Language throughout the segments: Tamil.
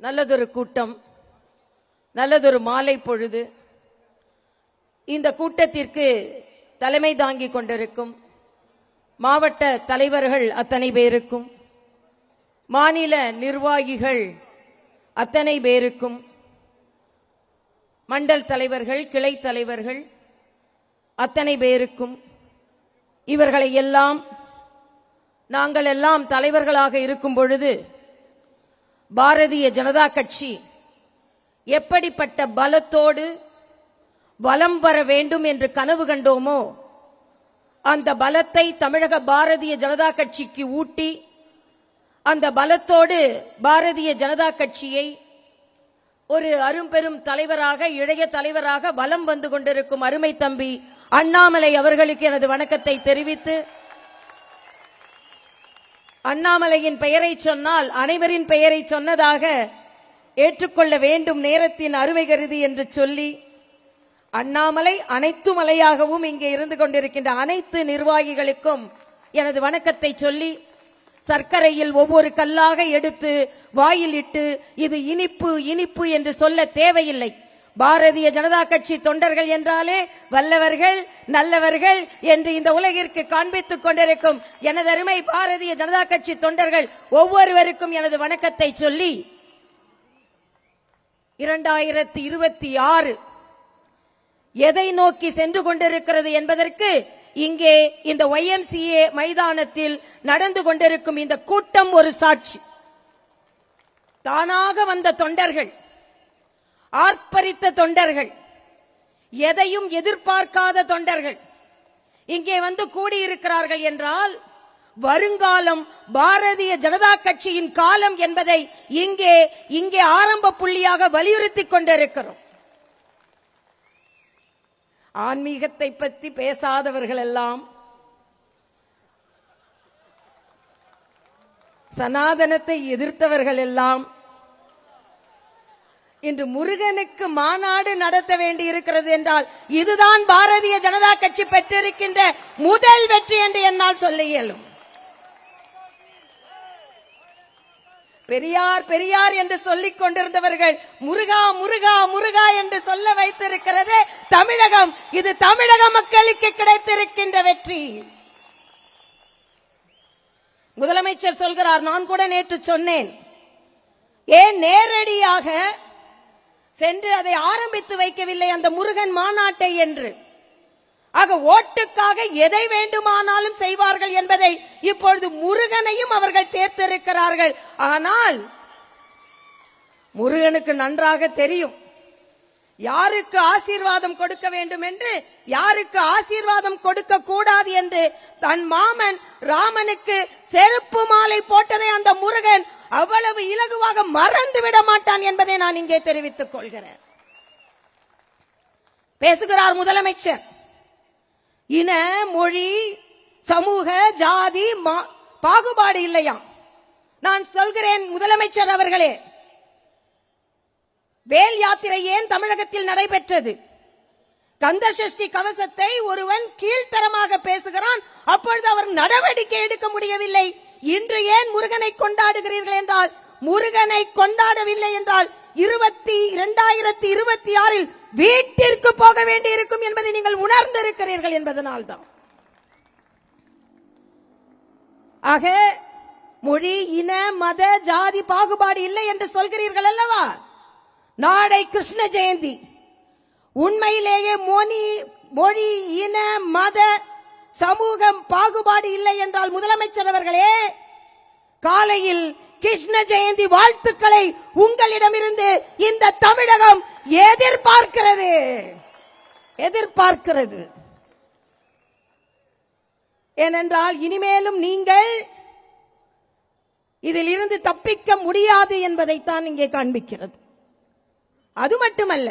நல்லதொரு கூட்டம், நல்லதொரு மாலை பொழுது. இந்த கூட்டத்திற்கு தலைமை தாங்கிக் கொண்டிருக்கும் மாவட்ட தலைவர்கள் அத்தனை பேருக்கும், மாநில நிர்வாகிகள் அத்தனை பேருக்கும், மண்டல் தலைவர்கள், கிளை தலைவர்கள் அத்தனை பேருக்கும், இவர்களை எல்லாம் நாங்கள் எல்லாம் தலைவர்களாக இருக்கும் பொழுது பாரதிய ஜனதா கட்சி எப்படிப்பட்ட பலத்தோடு வலம் வர வேண்டும் என்று கனவு கண்டோமோ அந்த பலத்தை தமிழக பாரதிய ஜனதா கட்சிக்கு ஊட்டி, அந்த பலத்தோடு பாரதிய ஜனதா கட்சியை ஒரு அரும்பெரும் தலைவராக, இளைய தலைவராக வலம் வந்து கொண்டிருக்கும் அருமை தம்பி அண்ணாமலை அவர்களுக்கு எனது வணக்கத்தை தெரிவித்து, அண்ணாமலையின் பெயரை சொன்னால் அனைவரின் பெயரை சொன்னதாக ஏற்றுக்கொள்ள வேண்டும் நேரத்தின் அருமை கருதி என்று சொல்லி, அண்ணாமலை அனைத்து மலையாகவும் இங்கே இருந்து கொண்டிருக்கின்ற அனைத்து நிர்வாகிகளுக்கும் எனது வணக்கத்தை சொல்லி, சர்க்கரையில் ஒவ்வொரு கல்லாக எடுத்து வாயில் இட்டு இது இனிப்பு இனிப்பு என்று சொல்ல தேவையில்லை. பாரதிய ஜனதா கட்சி தொண்டர்கள் என்றாலே வல்லவர்கள், நல்லவர்கள் என்று இந்த உலகிற்கு காண்பித்துக் கொண்டிருக்கும் எனது அருமை பாரதிய ஜனதா கட்சி தொண்டர்கள் ஒவ்வொருவருக்கும் எனது வணக்கத்தை சொல்லி, 2026 எதை நோக்கி சென்று கொண்டிருக்கிறது என்பதற்கு இங்கே இந்த YMCA மைதானத்தில் நடந்து கொண்டிருக்கும் இந்த கூட்டம் ஒரு சாட்சி. தானாக வந்த தொண்டர்கள், ஆர்ப்பரித்த தொண்டர்கள், எதையும் எதிர்பார்க்காத தொண்டர்கள் இங்கே வந்து கூடியிருக்கிறார்கள் என்றால் வருங்காலம் பாரதிய ஜனதா கட்சியின் காலம் என்பதை இங்கே ஆரம்ப புள்ளியாக வலியுறுத்திக் கொண்டிருக்கிறோம். ஆன்மீகத்தை பற்றி பேசாதவர்கள் எல்லாம், சனாதனத்தை எதிர்த்தவர்கள் எல்லாம் இன்று முருகனுக்கு மாநாடு நடத்த வேண்டி இருக்கிறது என்றால் இதுதான் பாரதிய ஜனதா கட்சி பெற்றிருக்கின்ற முதல் வெற்றி என்று என்னால் சொல்ல இயலும். பெரியார் பெரியார் என்று சொல்லிக் கொண்டிருந்தவர்கள் முருகா முருகா முருகா என்று சொல்ல வைத்திருக்கிறது தமிழகம். இது தமிழக மக்களுக்கு கிடைத்திருக்கின்ற வெற்றி. முதலமைச்சர் சொல்கிறார், நான் கூட நேற்று சொன்னேன், ஏன் நேரடியாக சென்று அதை ஆரம்பித்து வைக்கவில்லை அந்த முருகன் மாநாட்டை என்று. ஆக ஓட்டுக்காக எதை வேண்டுமானாலும் செய்வார்கள் என்பதை இப்பொழுது முருகனையும் அவர்கள் சேர்த்திருக்கிறார்கள். ஆனால் முருகனுக்கு நன்றாக தெரியும் யாருக்கு ஆசீர்வாதம் கொடுக்க வேண்டும் என்று, யாருக்கு ஆசீர்வாதம் கொடுக்க கூடாது என்று. தன் மாமன் ராமனுக்கு செருப்பு மாலை போட்டதை அந்த முருகன் அவ்வளவு இலகுவாக மறந்து விட மாட்டான் என்பதை நான் இங்கே தெரிவித்துக் கொள்கிறேன். பேசுகிறார் முதலமைச்சர், இன மொழி சமூக ஜாதி பாகுபாடு இல்லையா? நான் சொல்கிறேன் முதலமைச்சர் அவர்களே, வேல் யாத்திரை ஏன் தமிழகத்தில் நடைபெற்றது? கந்த சஷ்டி கவசத்தை ஒருவன் கீழ்த்தரமாக பேசுகிறான், அப்பொழுது அவர் நடவடிக்கை எடுக்க முடியவில்லை. இன்று ஏன் முருகனை கொண்டாடுகிறீர்கள் என்றால், முருகனை கொண்டாடவில்லை என்றால் 2026 வீட்டிற்கு போக வேண்டி இருக்கும் என்பதை நீங்கள் உணர்ந்திருக்கிறீர்கள் என்பதனால்தான். ஆக மொழி இன மத ஜாதி பாகுபாடு இல்லை என்று சொல்கிறீர்கள் அல்லவா? நாளை கிருஷ்ண ஜெயந்தி. உண்மையிலேயே மொழி இன மத சமூகம் பாகுபாடு இல்லை என்றால் முதலமைச்சர் அவர்களே, காலையில் கிருஷ்ண ஜெயந்தி வாழ்த்துக்களை உங்களிடமிருந்து இந்த தமிழகம் எதிர்பார்க்கிறது. ஏனென்றால் இனிமேலும் நீங்கள் இதில் இருந்து தப்பிக்க முடியாது என்பதைத்தான் இங்கே காண்பிக்கிறது. அது மட்டுமல்ல,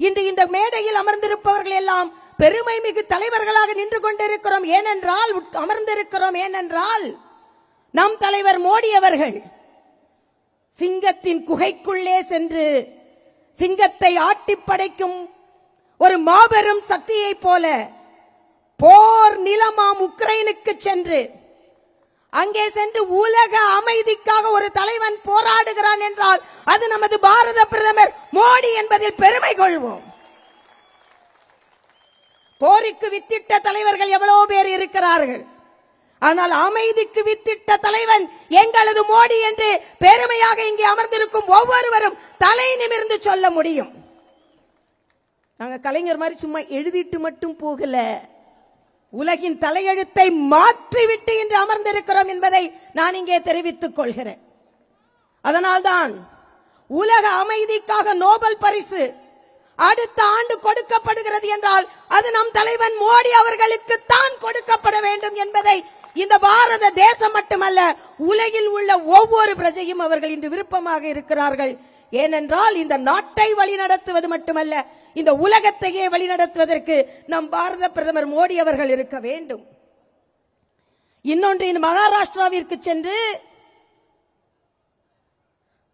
இன்று இந்த மேடையில் அமர்ந்திருப்பவர்கள் எல்லாம் பெருமை மிகு தலைவர்களாக நின்று கொண்டிருக்கிறோம். ஏனென்றால் நம் தலைவர் மோடி அவர்கள் சிங்கத்தின் குகைக்குள்ளே சென்று சிங்கத்தை ஆட்டி படைக்கும் ஒரு மாபெரும் சக்தியை போல போர் நிலமாம் உக்ரைனுக்கு சென்று அங்கே சென்று உலக அமைதிக்காக ஒரு தலைவன் போராடுகிறான் என்றால் அது நமது பாரத பிரதமர் மோடி என்பதில் பெருமை கொள்வோம். போருக்கு வித்திட்ட தலைவர்கள் எவ்வளவு பேர் இருக்கிறார்கள். ஆனால் அமைதிக்கு வித்திட்ட தலைவன் எங்களது மோடி என்று பெருமையாக இங்கே அமர்ந்திருக்கும் ஒவ்வொருவரும் தலை நிமிர்ந்து சொல்ல முடியும். நாங்க கலைஞர் மாதிரி சும்மா எழுதிட்டு மட்டும் போகல, உலகின் தலையெழுத்தை மாற்றிவிட்டு இன்று அமர்ந்திருக்கிறோம் என்பதை நான் இங்கே தெரிவித்துக் கொள்கிறேன். அதனால்தான் உலக அமைதிக்காக நோபல் பரிசு அடுத்த ஆண்டு கொடுக்கப்படுகிறது என்றால் அது நம் தலைவன் மோடி அவர்களுக்கு தான் கொடுக்கப்பட வேண்டும் என்பதை இந்த பாரத தேசம் மட்டுமல்ல உலகில் உள்ள ஒவ்வொரு பிரஜையும் அவர்கள் இன்று விருப்பமாக இருக்கிறார்கள். ஏனென்றால் இந்த நாட்டை வழிநடத்துவது மட்டுமல்ல, இந்த உலகத்தையே வழிநடத்துவதற்கு நம் பாரத பிரதமர் மோடி அவர்கள் இருக்க வேண்டும். இன்னொன்று, இந்த மகாராஷ்டிராவிற்கு சென்று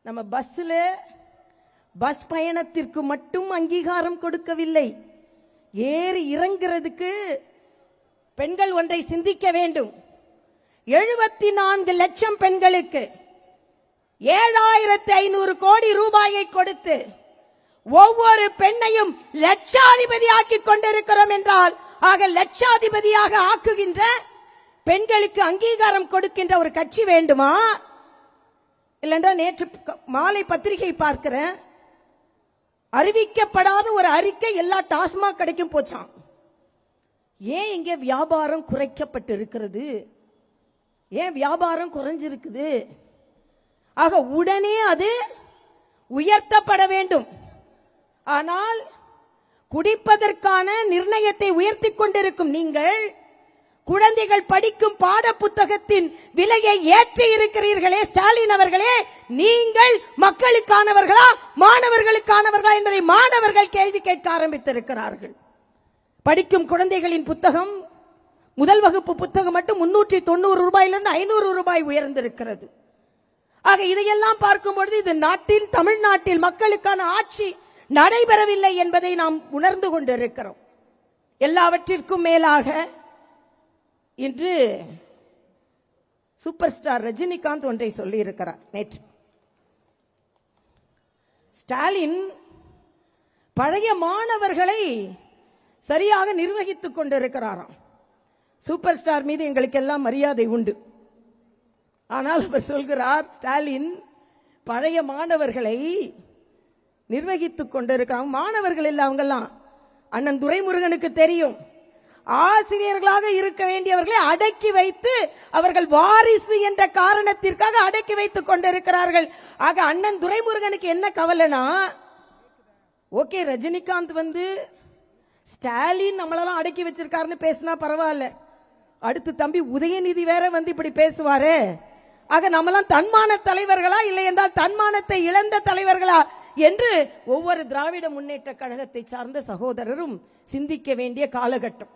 நம்ம பஸ் பயணத்திற்கு மட்டும் அங்கீகாரம் கொடுக்கவில்லை, ஏறி இறங்குறதுக்கு பெண்கள் ஒன்றை சிந்திக்க வேண்டும். 74 லட்சம் பெண்களுக்கு 7500 கோடி ரூபாயை கொடுத்து ஒவ்வொரு பெண்ணையும் லட்சாதிபதி ஆக்கிக் கொண்டிருக்கிறோம் என்றால், ஆக லட்சாதிபதியாக ஆக்குகின்ற பெண்களுக்கு அங்கீகாரம் கொடுக்கின்ற ஒரு கட்சி வேண்டுமா? இல்லைன்றா நேற்று மாலை பத்திரிகை பார்க்கிறேன், அறிவிக்கப்படாத ஒரு அறிக்கை எல்லா டாஸ்மாக் கடைக்கும் போச்சான். ஏன் இங்கே வியாபாரம் குறைக்கப்பட்டு இருக்கிறது? ஏன் வியாபாரம் குறைஞ்சிருக்குது? ஆக உடனே அது உயர்த்தப்பட வேண்டும். ஆனால் குடிப்பதற்கான நிர்ணயத்தை உயர்த்தி கொண்டிருக்கும் நீங்கள் குழந்தைகள் படிக்கும் பாட புத்தகத்தின் விலையை ஏற்றி இருக்கிறீர்களே ஸ்டாலின் அவர்களே, நீங்கள் மக்களுக்கானவர்களா மாணவர்களுக்கானவர்களா என்பதை மாணவர்கள் கேள்வி கேட்க ஆரம்பித்திருக்கிறார்கள். படிக்கும் குழந்தைகளின் புத்தகம், முதல் வகுப்பு புத்தகம் மட்டும் 390 ரூபாயிலிருந்து 500 ரூபாய் உயர்ந்திருக்கிறது. ஆக இதையெல்லாம் பார்க்கும்பொழுது இது நாட்டில், தமிழ்நாட்டில் மக்களுக்கான ஆட்சி நடைபெறவில்லை என்பதை நாம் உணர்ந்து கொண்டிருக்கிறோம். எல்லாவற்றிற்கும் மேலாக இன்று சூப்பர் ஸ்டார் ரஜினிகாந்த் ஒன்றை சொல்லி இருக்கிறார். நேற்று ஸ்டாலின் பழைய மாணவர்களை சரியாக நிர்வகித்துக் கொண்டிருக்கிறாராம். சூப்பர் ஸ்டார் மீது எங்களுக்கு எல்லாம் மரியாதை உண்டு. ஆனால் அவர் சொல்கிறார், ஸ்டாலின் பழைய மாணவர்களை நிர்வகித்துக் கொண்டிருக்கிறாங்க. மாணவர்கள் இல்லை, அவங்கெல்லாம் அண்ணன் துரைமுருகனுக்கு தெரியும், ஆசிரியர்களாக இருக்க வேண்டியவர்களை அடக்கி வைத்து அவர்கள் வாரிசு என்ற காரணத்திற்காக அடக்கி வைத்துக் கொண்டிருக்கிறார்கள். ஆக அண்ணன் துரைமுருகனுக்கு என்ன கவலைனா, ஓகே ரஜினிகாந்த் வந்து ஸ்டாலின் நம்மளெல்லாம் அடக்கி வச்சிருக்காருன்னு பேசினா பரவாயில்ல, அடுத்து தம்பி உதயநிதி வேற வந்து இப்படி பேசுவாரு, ஆக நம்மளாம் தன்மான தலைவர்களா இல்லை என்றால் தன்மானத்தை இழந்த தலைவர்களா என்று ஒவ்வொரு திராவிட முன்னேற்ற கழகத்தை சார்ந்த சகோதரரும் சிந்திக்க வேண்டிய காலகட்டம்.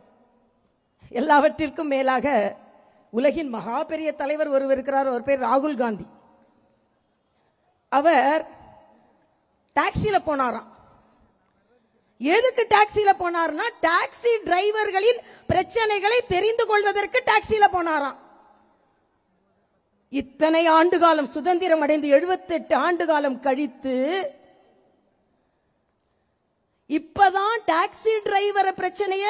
எல்லாவற்றிற்கும் மேலாக உலகின் மகா பெரிய தலைவர் ஒருவர் இருக்கிறார், ஒரு பேர் ராகுல் காந்தி. அவர் டாக்ஸில போனாராம். எதுக்கு டாக்ஸில போனார்னா, டாக்ஸி டிரைவர்களின் பிரச்சனைகளை தெரிந்து கொள்வதற்கு டாக்ஸில போனாராம். இத்தனை ஆண்டு காலம், சுதந்திரம் அடைந்து 78 ஆண்டு காலம் கழித்து இப்பதான் டாக்ஸி டிரைவர் பிரச்சனைய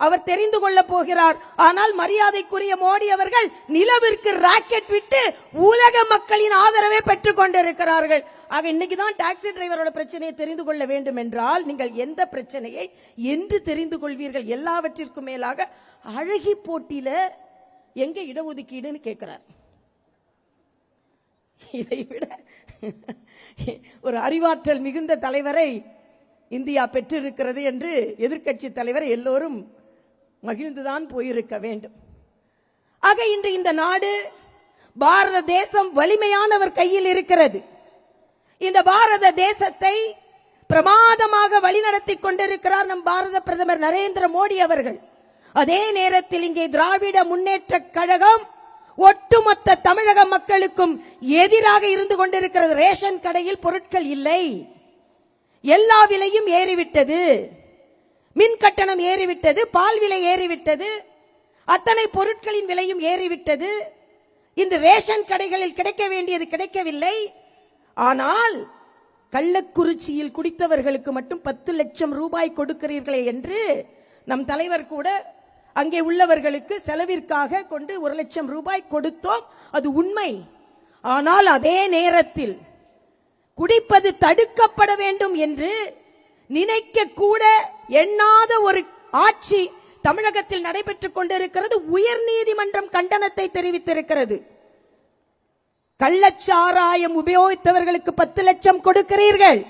அவர் தெரிந்து கொள்ள போகிறார். ஆனால் மரியாதைக்குரிய மோடி அவர்கள் நிலவிற்கு ராக்கெட் விட்டு உலக மக்களின் ஆதரவை பெற்றுக் கொண்டிருக்கிறார்கள். ஆக இன்னைக்குதான் டாக்ஸி டிரைவரோட பிரச்சனையை தெரிந்து கொள்ள வேண்டும் என்றால் நீங்கள் எந்த பிரச்சனையை என்று தெரிந்து கொள்வீர்கள்? எல்லாவற்றிற்கும் மேலாக அழகி போட்டியில எங்க இடஒதுக்கீடுன்னு கேட்கிறார். இதை விட ஒரு அறிவாற்றல் மிகுந்த தலைவரை இந்தியா பெற்றிருக்கிறது என்று எதிர்க்கட்சி தலைவர் எல்லோரும் மகிழ்ந்துதான் போயிருக்க வேண்டும். ஆக இன்று இந்த நாடு, பாரத தேசம் வலிமையானவர் கையில் இருக்கிறது. இந்த பாரத தேசத்தை பிரமாதமாக வழிநடத்தி கொண்டிருக்கிறார் நம் பாரத பிரதமர் நரேந்திர மோடி அவர்கள். அதே நேரத்தில் இங்கே திராவிட முன்னேற்ற கழகம் ஒட்டுமொத்த தமிழக மக்களுக்கும் எதிராக இருந்து கொண்டிருக்கிறது. ரேஷன் கடையில் பொருட்கள் இல்லை, எல்லா விலையும் ஏறிவிட்டது, மின் கட்டணம் ஏறிவிட்டது, பால் விலை ஏறிவிட்டது, அத்தனை பொருட்களின் விலையும் ஏறிவிட்டது. இந்த ரேஷன் கடைகளில் கிடைக்க வேண்டியது கிடைக்கவில்லை. ஆனால் கள்ளக்குறிச்சியில் குடித்தவர்களுக்கு மட்டும் 10 லட்சம் ரூபாய் கொடுக்கிறீர்களே என்று நம் தலைவர் கூட அங்கே உள்ளவர்களுக்கு செலவிற்காக கொண்டு 1 லட்சம் ரூபாய் கொடுத்தோம். அது உண்மை. ஆனால் அதே நேரத்தில் குடிப்பது தடுக்கப்பட வேண்டும் என்று நினைக்க கூட எண்ணாத ஒரு ஆட்சி தமிழகத்தில் நடைபெற்றுக் கொண்டிருக்கிறது. உயர் நீதிமன்றம் கண்டனத்தை தெரிவித்திருக்கிறது. கள்ளச்சாராயம் உபயோகித்தவர்களுக்கு 10 லட்சம் கொடுக்கிறீர்கள்,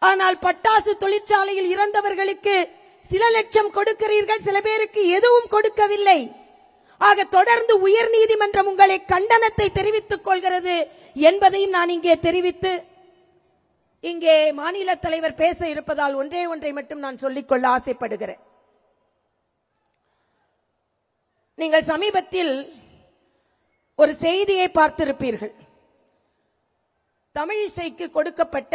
ஆனால் பட்டாசு தொழிற்சாலையில் இறந்தவர்களுக்கு சில லட்சம் கொடுக்கிறீர்கள், சில பேருக்கு எதுவும் கொடுக்கவில்லை. ஆக தொடர்ந்து உயர் நீதிமன்றம் உங்களை கண்டனத்தை தெரிவித்துக் கொள்கிறது என்பதையும் நான் இங்கே தெரிவித்து, இங்கே மாநில தலைவர் பேச இருப்பதால் ஒன்றை மட்டும் நான் சொல்லிக்கொள்ள ஆசைப்படுகிறேன். நீங்கள் சமீபத்தில் ஒரு செய்தியை பார்த்திருப்பீர்கள். தமிழிசைக்கு கொடுக்கப்பட்ட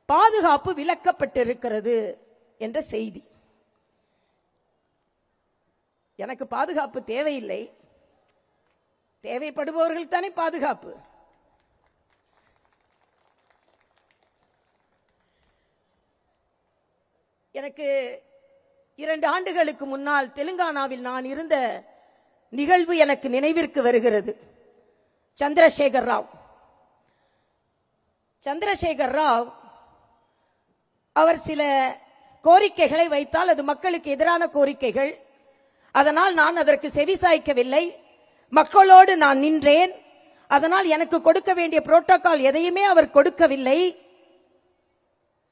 பாதுகாப்பு விலக்கப்பட்டிருக்கிறது என்ற செய்தி. எனக்கு பாதுகாப்பு தேவையில்லை, தேவைப்படுபவர்கள் தானே பாதுகாப்பு. எனக்கு 2 ஆண்டுகளுக்கு முன்னால் தெலுங்கானாவில் நான் இருந்த நிகழ்வு எனக்கு நினைவிற்கு வருகிறது. சந்திரசேகர் ராவ் அவர் சில கோரிக்கைகளை வைத்தால் அது மக்களுக்கு எதிரான கோரிக்கைகள். அதனால் நான் அதற்கு செவிசாய்க்கவில்லை. மக்களோடு நான் நின்றேன். அதனால் எனக்கு கொடுக்க வேண்டிய புரோட்டோகால் எதையுமே அவர் கொடுக்கவில்லை.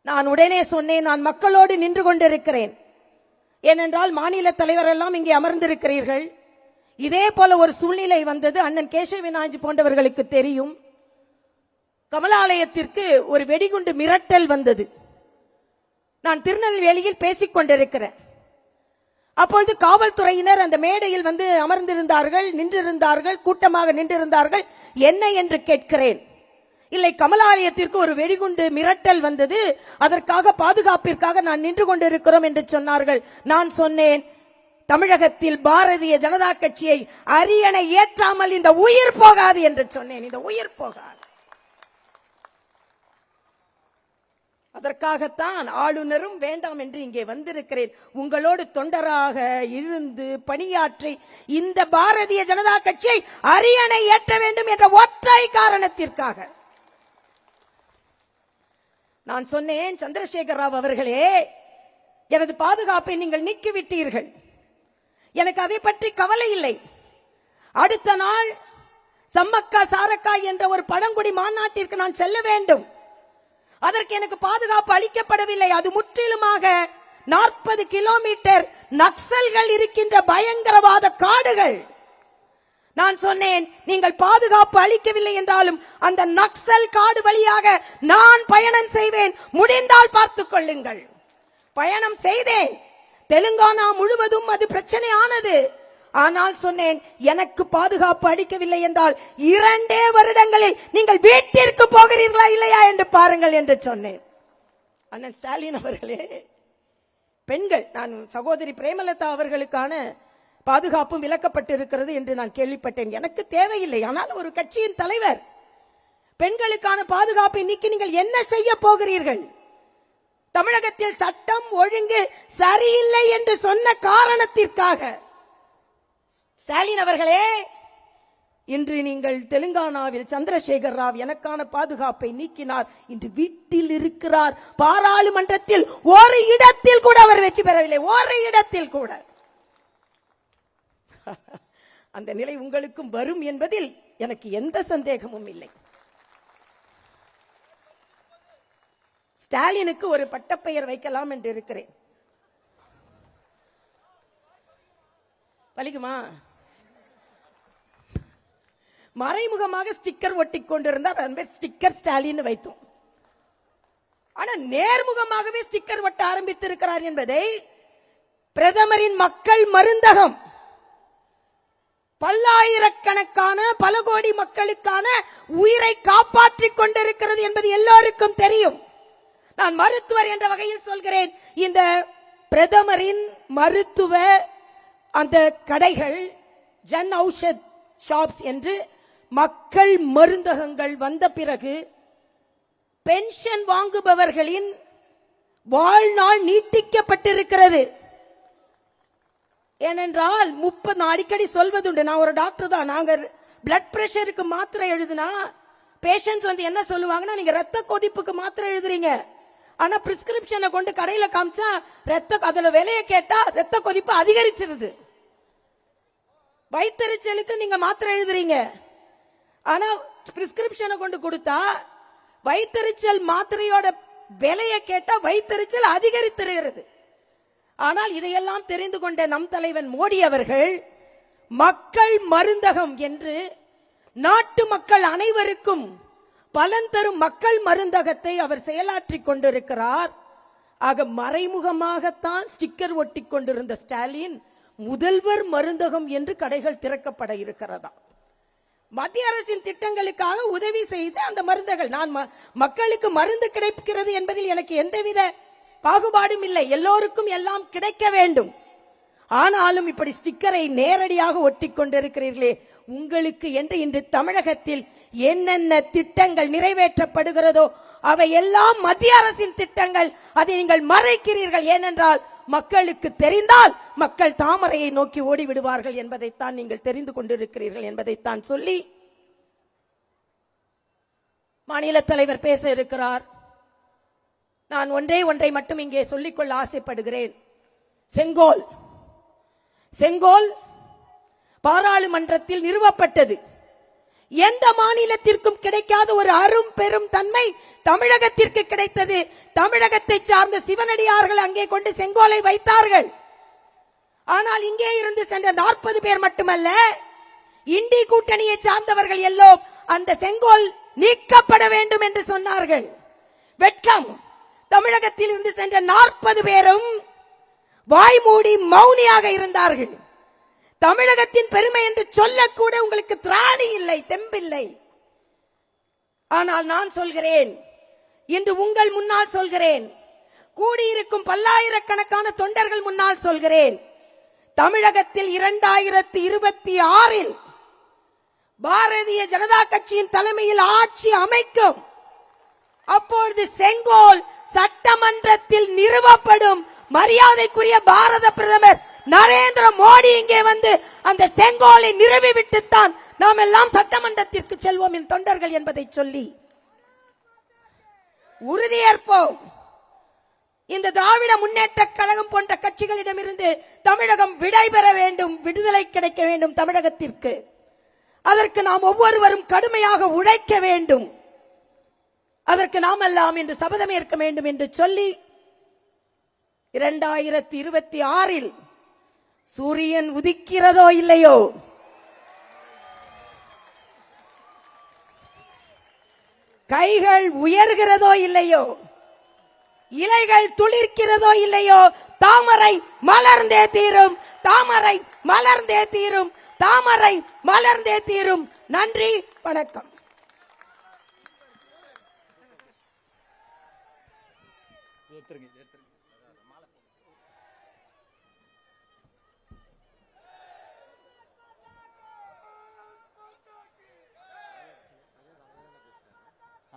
நான் உடனே சொன்னேன், நான் மக்களோடு நின்று கொண்டிருக்கிறேன். ஏனென்றால் மாநில தலைவர் எல்லாம் இங்கே அமர்ந்திருக்கிறீர்கள். இதே போல ஒரு சூழ்நிலை வந்தது. அண்ணன் கேசவநாயகி போன்றவர்களுக்கு தெரியும். கமலாலயத்திற்கு ஒரு வெடிகுண்டு மிரட்டல் வந்தது. நான் திருநெல்வேலியில் பேசிக் கொண்டிருக்கிறேன். அப்பொழுது காவல்துறையினர் அந்த மேடையில் வந்து அமர்ந்திருந்தார்கள், நின்றிருந்தார்கள், கூட்டமாக நின்றிருந்தார்கள். என்ன என்று கேட்கிறேன். இல்லை, கமலாலயத்திற்கு ஒரு வெடிகுண்டு மிரட்டல் வந்தது, அதற்காக பாதுகாப்பிற்காக நான் நின்று கொண்டிருக்கிறோம் என்று சொன்னார்கள். நான் சொன்னேன், தமிழகத்தில் பாரதிய ஜனதா கட்சியை அரியணை ஏற்றாமல் இந்த உயிர் போகாது என்று சொன்னேன். இந்த உயிர் போகாது. அதற்காகத்தான் ஆளுநரும் வேண்டாம் என்று இங்கே வந்திருக்கிறேன். உங்களோடு தொண்டராக இருந்து பணியாற்றி இந்த பாரதிய ஜனதா கட்சியை அரியணை ஏற்ற வேண்டும் என்ற ஒற்றை காரணத்திற்காக நான் சொன்னேன், சந்திரசேகர் ராவ் அவர்களே, எனது பாதுகாப்பை நீங்கள் நீக்கிவிட்டீர்கள். எனக்கு அதை பற்றி கவலை இல்லை. அடுத்த நாள் சம்மக்கா சாரக்கா என்ற ஒரு பழங்குடி மாநாட்டிற்கு நான் செல்ல வேண்டும். அதற்கு எனக்கு பாதுகாப்பு அளிக்கப்படவில்லை. அது முற்றிலுமாக 40 கிலோமீட்டர் நக்சல்கள் இருக்கின்ற பயங்கரவாத காடுகள். நான் சொன்னேன், நீங்கள் பாதுகாப்பு அளிக்கவில்லை என்றாலும் அந்த நக்சல் காடு வழியாக நான் பயணம் செய்வேன், முடிந்தால் பார்த்துக் கொள்ளுங்கள். பயணம் செய்தேன். தெலுங்கானா முழுவதும் அது பிரச்சனை ஆனது. ஆனால் சொன்னேன், எனக்கு பாதுகாப்பு அளிக்கவில்லை என்றால் 2 வருடங்களில் நீங்கள் வீட்டிற்கு போகிறீர்களா இல்லையா என்று பாருங்கள் என்று சொன்னேன். அண்ணன் ஸ்டாலின் அவர்களே, பெண்கள், நான் சகோதரி பிரேமலதா அவர்களுக்கான பாதுகாப்பும் விலக்கப்பட்டிருக்கிறது என்று நான் கேள்விப்பட்டேன். எனக்கு தேவையில்லை. ஆனால் ஒரு கட்சியின் தலைவர் பெண்களுக்கான பாதுகாப்பை நீக்கி நீங்கள் என்ன செய்ய போகிறீர்கள்? தமிழகத்தில் சட்டம் ஒழுங்கு சரியில்லை என்று சொன்ன காரணத்திற்காக ஸ்டாலின் அவர்களே, இன்று நீங்கள் தெலுங்கானாவில் சந்திரசேகர் ராவ் எனக்கான பாதுகாப்பை நீக்கினார். இன்று வீட்டில் இருக்கிறார். பாராளுமன்றத்தில் ஒரு இடத்தில் கூட அவர் வெற்றி பெறவில்லை. ஒரு இடத்தில் கூட. அந்த நிலை உங்களுக்கும் வரும் என்பதில் எனக்கு எந்த சந்தேகமும் இல்லை. ஸ்டாலினுக்கு ஒரு பட்டப்பெயர் வைக்கலாம் என்று இருக்கிறேன். பலிக்குமா? மறைமுகமாக ஸ்டிக்கர் ஒட்டி கொண்டிருந்தார். ஸ்டிக்கர் ஸ்டாலின் வைத்தோம். ஆனா நேர்முகமாகவே ஸ்டிக்கர் ஒட்ட ஆரம்பித்திருக்கிறார் என்பதை பிரதமரின் மக்கள் மருந்தகம் பல்லாயிரக்கணக்கான பல கோடி மக்களுக்கான உயிரை காப்பாற்றிக் கொண்டிருக்கிறது என்பது எல்லோருக்கும் தெரியும். நான் மருத்துவர் என்ற வகையில் சொல்கிறேன். இந்த பிரதமரின் மருத்துவ அந்த கடைகள், ஜன் ஔஷத் ஷாப்ஸ் என்று மக்கள் மருந்தகங்கள் வந்த பிறகு பென்ஷன் வாங்குபவர்களின் வாழ்நாள் நீட்டிக்கப்பட்டிருக்கிறது. ஏனென்றால் 30 அடிக்கடி சொல்வதுண்டு, நான் ஒரு டாக்டர் தான், நாங்க பிளட் பிரஷருக்கு மாத்திரை எழுதுனா பேஷண்ட்ஸ் வந்து என்ன சொல்லுவாங்கன்னா, நீங்க ரத்த கொதிப்புக்கு மாத்திரை எழுதுறீங்க, ஆனா பிரிஸ்கிரிப்ஷனை கொண்டு கடையில காமிச்சா அதுல விலையை கேட்டா ரத்த கொதிப்பு அதிகரிச்சிருது. வயிற்றெரிச்சலுக்கு நீங்க மாத்திரை எழுதுறீங்க, ஆனா பிரிஸ்கிரிப்ஷனை கொண்டு கொடுத்தா வயிற்றெரிச்சல் மாத்திரையோட விலையை கேட்டா வயிற்றெரிச்சல் அதிகரித்திருக்கிறது. ஆனால் இதையெல்லாம் தெரிந்து கொண்ட நம் தலைவன் மோடி அவர்கள் மக்கள் மருந்தகம் என்று நாட்டு மக்கள் அனைவருக்கும் பலன் தரும் மக்கள் மருந்தகத்தை அவர் செயலாற்றிக் கொண்டிருக்கிறார். ஆக மறைமுகமாகத்தான் ஸ்டிக்கர் ஒட்டி கொண்டிருந்த ஸ்டாலின் முதல்வர் மருந்தகம் என்று கடைகள் திறக்கப்பட இருக்கிறதா. மத்திய அரசின் திட்டங்களுக்காக உதவி செய்து அந்த மருந்துகள், நான் மக்களுக்கு மருந்து கிடைக்கிறது என்பதில் எனக்கு எந்தவித பாகுபாடும் இல்லை, எல்லோருக்கும் எல்லாம் கிடைக்க வேண்டும். ஆனாலும் இப்படி ஸ்டிக்கரை நேரடியாக ஒட்டி கொண்டிருக்கிறீர்களே, உங்களுக்கு என்று இன்று தமிழகத்தில் என்னென்ன திட்டங்கள் நிறைவேற்றப்படுகிறதோ அவை எல்லாம் மத்திய அரசின் திட்டங்கள், அதை நீங்கள் மறைக்கிறீர்கள். ஏனென்றால் மக்களுக்கு தெரிந்தால் மக்கள் தாமரையை நோக்கி ஓடிவிடுவார்கள் என்பதைத்தான் நீங்கள் தெரிந்து கொண்டிருக்கிறீர்கள் என்பதைத்தான் சொல்லி மாநில தலைவர் பேச இருக்கிறார். நான் ஒன்றை மட்டும் இங்கே சொல்லிக்கொள்ள ஆசைப்படுகிறேன். செங்கோல் பாராளுமன்றத்தில் நிறுவப்பட்டது. எந்த மாநிலத்திற்கும் கிடைக்காத ஒரு அரும் பெரும் தன்மை தமிழகத்திற்கு கிடைத்தது. தமிழகத்தை சார்ந்த சிவனடியார்கள் அங்கே கொண்டு செங்கோலை வைத்தார்கள். ஆனால் இங்கே இருந்து சென்ற 40 பேர் மட்டுமல்ல, இண்டி கூட்டணியை சார்ந்தவர்கள் எல்லோரும் அந்த செங்கோல் நீக்கப்பட வேண்டும் என்று சொன்னார்கள். வெட்கம்! தமிழகத்தில் இருந்து சென்ற 40 பேரும் வாய்மூடி மௌனியாக இருந்தார்கள். தமிழகத்தின் பெருமை என்று சொல்லக்கூட உங்களுக்கு திராணி இல்லை, தெம்பில்லை. ஆனால் நான் சொல்கிறேன், இன்று உங்கள் முன்னால் சொல்கிறேன், கூடியிருக்கும் பல்லாயிரக்கணக்கான தொண்டர்கள் முன்னால் சொல்கிறேன், தமிழகத்தில் 2026 பாரதிய ஜனதா கட்சியின் தலைமையில் ஆட்சி அமைக்கும். அப்பொழுது செங்கோல் சட்டமன்றத்தில் நிறுவப்படும். மரியாதைக்குரிய பாரத பிரதமர் நரேந்திர மோடி இங்கே வந்து அந்த செங்கோலை நிறுவிவிட்டுத்தான் நாம் எல்லாம் சட்டமன்றத்திற்கு செல்வோம் என் தொண்டர்கள் என்பதை சொல்லி உறுதியேற்போம். இந்த திராவிட முன்னேற்ற கழகம் போன்ற கட்சிகளிடமிருந்து தமிழகம் விடைபெற வேண்டும், விடுதலை கிடைக்க வேண்டும் தமிழகத்திற்கு. அதற்கு நாம் ஒவ்வொருவரும் கடுமையாக உழைக்க வேண்டும். அதற்கு நாம் எல்லாம் இன்று சபதம் ஏற்க வேண்டும் என்று சொல்லி 2026 சூரியன் உதிக்கிறதோ இல்லையோ, கைகள் உயர்கிறதோ இல்லையோ, இலைகள் துளிர்க்கிறதோ இல்லையோ, தாமரை மலர்ந்தே தீரும், தாமரை மலர்ந்தே தீரும், தாமரை மலர்ந்தே தீரும். நன்றி, வணக்கம்.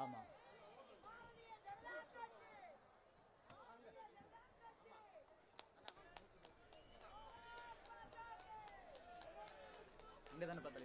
ஆமா, இங்க தானே பார்த்தா